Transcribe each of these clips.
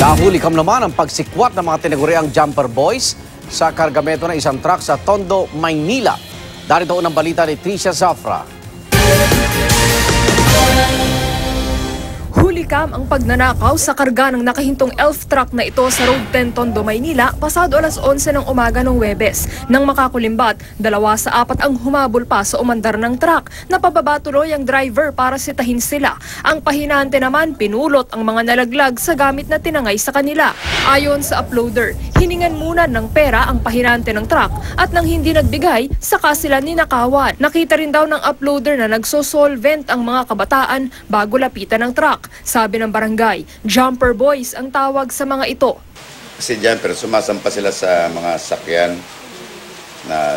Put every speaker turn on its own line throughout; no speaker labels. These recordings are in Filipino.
Nahulikam naman ang pagsikwat ng mga tinaguriang jumper boys sa kargamento ng isang truck sa Tondo, Maynila. Darito unang balita ni Tricia Zafra.
Hulikam ang pagnanakaw sa karga ng nakahintong elf truck na ito sa Road 10 Tondo, Maynila pasado alas 11 ng umaga ng Huwebes. Nang makakulimbat, 2 sa 4 ang humabol pa sa umandar ng truck. Napababa tuloy ang driver para sitahin sila. Ang pahinante naman pinulot ang mga nalaglag sa gamit na tinangay sa kanila. Ayon sa uploader, hiningan muna ng pera ang pahinante ng truck at nang hindi nagbigay, saka sila ninakawan. Nakita rin daw ng uploader na nagsosolvent ang mga kabataan bago lapitan ng truck. Sabi ng barangay, jumper boys ang tawag sa mga ito.
Kasi jumper, sumasampa sila sa mga sakyan na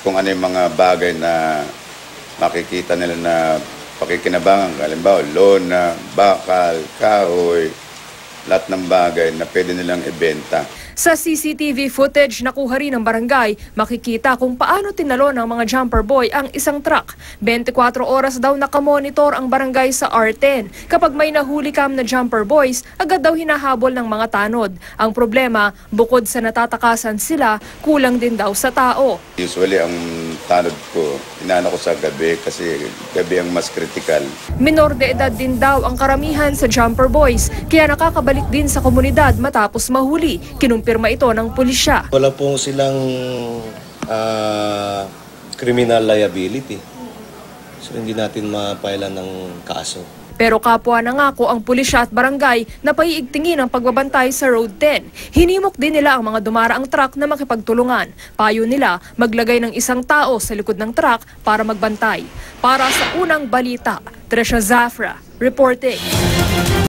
kung ano yung mga bagay na makikita nila na pakikinabangan. Halimbawa, lona, bakal, kahoy, lahat ng bagay na pwede nilang ibenta.
Sa CCTV footage na kuha rin ng barangay, makikita kung paano tinalo ng mga jumper boy ang isang truck. 24 oras daw nakamonitor ang barangay sa R10. Kapag may nahulikam na jumper boys, agad daw hinahabol ng mga tanod. Ang problema, bukod sa natatakasan sila, kulang din daw sa tao.
Usually ang tanod ko, inaano ko sa gabi kasi gabi ang mas critical.
Minor de edad din daw ang karamihan sa jumper boys, kaya nakakabalik din sa komunidad matapos mahuli. Kinumpirma ito ng pulisya.
Wala po silang criminal liability. So hindi natin mapailan ng kaso.
Pero kapwa nangako ang pulisya at barangay na paiigtingin ang pagbabantay sa Road 10. Hinimok din nila ang mga dumaraang truck na makipagtulungan. Payo nila maglagay ng isang tao sa likod ng truck para magbantay. Para sa unang balita, Tricia Zafra, reporting.